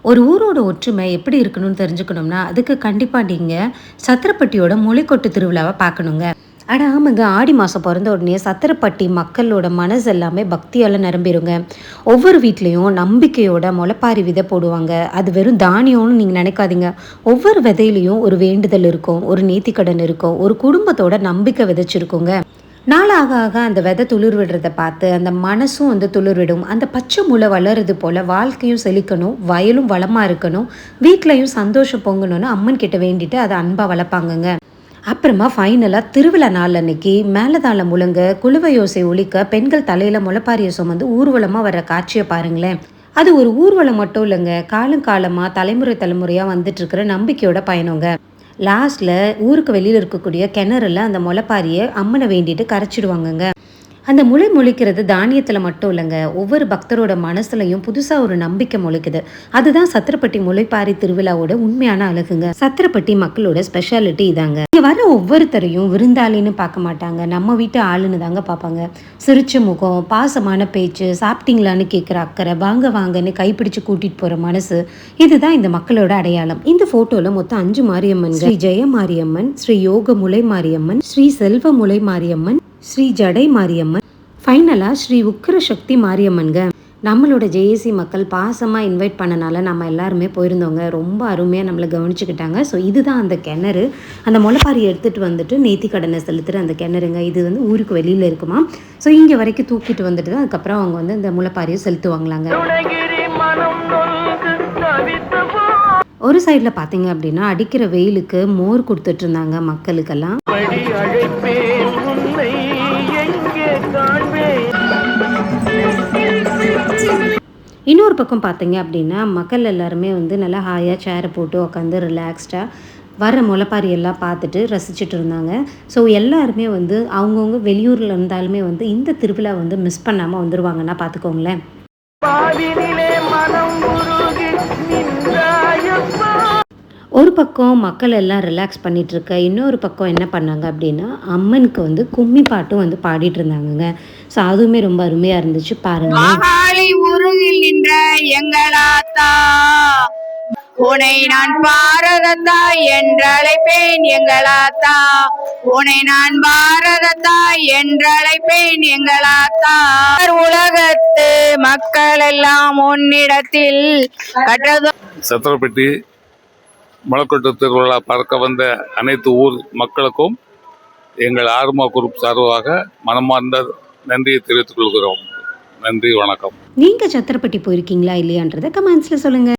ஒரு ஊரோட ஒற்றுமை எப்படி இருக்கணும்னு தெரிஞ்சுக்கணும்னா, அதுக்கு கண்டிப்பா நீங்க சத்திரப்பட்டியோட மொழிக்கொட்டு திருவிழாவ பார்க்கணுங்க. அட ஆமாங்க. ஆடி மாசம் பொறந்த உடனே சத்திரப்பட்டி மக்களோட மனசு எல்லாமே பக்தியால நிரம்பிருங்க. ஒவ்வொரு வீட்லயும் நம்பிக்கையோட முளைப்பாரி விதை போடுவாங்க. அது வெறும் தானியம்னு நீங்க நினைக்காதீங்க. ஒவ்வொரு விதையிலயும் ஒரு வேண்டுதல் இருக்கும், ஒரு நேர்த்திக்கடன் இருக்கும், ஒரு குடும்பத்தோட நம்பிக்கை விதைச்சிருக்குங்க. நாள் ஆக ஆக அந்த விதை துளிர் விடுறத பார்த்து அந்த மனசும் வந்து துளிர் விடும். அந்த பச்சை முளை வளருது போல வாழ்க்கையும் செழிக்கணும், வயலும் வளமா இருக்கணும், வீட்லயும் சந்தோஷம் பொங்கணும்னு அம்மன் கிட்ட வேண்டிட்டு அதை அன்பா வளர்ப்பாங்கங்க. அப்புறமா ஃபைனலா திருவிழா நாள் அன்னைக்கு மேளதாளம் முழங்க, குலுவை யோசை ஒலிக்க, பெண்கள் தலையில முளைப்பாரிய சுமந்து ஊர்வலமா வர்ற காட்சியை பாருங்களேன். அது ஒரு ஊர்வலம் மட்டும் இல்லைங்க, காலம் காலமா தலைமுறை தலைமுறையா வந்துட்டு இருக்கிற நம்பிக்கையோட பயணங்க. லாஸ்ட்ல ஊருக்கு வெளியில இருக்கக்கூடிய கிணறுல அந்த முளைப்பாரிய அம்மனை வேண்டிட்டு கரைச்சிடுவாங்கங்க. அந்த முளை முளைக்கிறது தானியத்தில் மட்டும் இல்லைங்க, ஒவ்வொரு பக்தரோட மனசுலையும் புதுசாக ஒரு நம்பிக்கை முளைக்குது. அதுதான் சத்திரப்பட்டி முளைப்பாரி திருவிழாவோட உண்மையான அழகுங்க. சத்திரப்பட்டி மக்களோட ஸ்பெஷாலிட்டி இதாங்க. இங்கே வர ஒவ்வொருத்தரையும் விருந்தாளின்னு பார்க்க மாட்டாங்க, நம்ம வீட்டு ஆளுன்னு தாங்க பார்ப்பாங்க. சிரிச்ச முகம், பாசமான பேச்சு, சாப்பிட்டீங்களான்னு கேட்குற அக்கறை, வாங்க வாங்கன்னு கைப்பிடிச்சு கூட்டிட்டு போகிற மனசு, இதுதான் இந்த மக்களோட அடையாளம். இந்த ஃபோட்டோவில் மொத்தம் 5 மாரியம்மன்: ஸ்ரீ ஜெய மாரியம்மன், ஸ்ரீ யோக முலை மாரியம்மன், ஸ்ரீ செல்வ முலை மாரியம்மன், ஸ்ரீ ஜடை மாரியம்மன், ஃபைனலாக ஸ்ரீ உக்கிர சக்தி மாரியம்மன்க. நம்மளோட ஜேஏசி மக்கள் பாசமாக இன்வைட் பண்ணனால நம்ம எல்லாருமே போயிருந்தோங்க. ரொம்ப அருமையாக நம்மளை கவனிச்சுக்கிட்டாங்க. ஸோ இதுதான் அந்த கிணறு. அந்த முளைப்பாரியை எடுத்துகிட்டு வந்துட்டு நேர்த்தி கடனை செலுத்துகிற அந்த கிணறுங்க. இது வந்து ஊருக்கு வெளியில் இருக்குமா. ஸோ இங்கே வரைக்கும் தூக்கிட்டு வந்துட்டு தான் அதுக்கப்புறம் அவங்க வந்து இந்த முளைப்பாரியை செலுத்துவாங்களாங்க. ஒரு சைடில் பார்த்தீங்க அப்படின்னா அடிக்கிற வெயிலுக்கு மோர் கொடுத்துட்டு இருந்தாங்க மக்களுக்கெல்லாம். இன்னொரு பக்கம் பார்த்தீங்க அப்படின்னா மக்கள் எல்லாருமே வந்து நல்லா ஹாயாக சேரை போட்டு உட்காந்து ரிலாக்ஸ்டாக வர முளைப்பாரி எல்லாம் பார்த்துட்டு ரசிச்சுட்டு இருந்தாங்க. ஸோ எல்லாருமே வந்து அவங்கவுங்க வெளியூரில் இருந்தாலுமே வந்து இந்த திருவிழா வந்து மிஸ் பண்ணாமல் வந்துடுவாங்கன்னா பார்த்துக்கோங்களேன். ஒரு பக்கம் மக்கள் எல்லாம் ரிலாக்ஸ் பண்ணிட்டு இருக்க, இன்னொரு பக்கம் என்ன பண்ணாங்க அப்படின்னா அம்மனுக்கு வந்து கும்மி பாட்டும் வந்து பாடிட்டு இருந்தாங்கங்க. ஸோ அதுவுமே ரொம்ப அருமையாக இருந்துச்சு பாருங்க. உருகில் நின்ற எங்களாத்தா, உனை நான் பாரதத்தா என்றழைப்பேன் எங்களாத்தா, உனை நான் பாரதத்தா என்றழைப்பேன் எங்களாத்தா. உலகத்து மக்கள் எல்லாம் உன்னிடத்தில் கற்றது. சத்திரப்பட்டி முளைக்கொட்டு திருவிழா பார்க்க வந்த அனைத்து ஊர் மக்களுக்கும் எங்கள் ஆர்மா குரூப் சார்பாக மனமார்ந்த நன்றியை தெரிவித்துக் கொள்கிறோம். நன்றி, வணக்கம். நீங்க சத்திரப்பட்டி போயிருக்கீங்களா இல்லையான்றதை கமெண்ட்ஸ்ல சொல்லுங்க.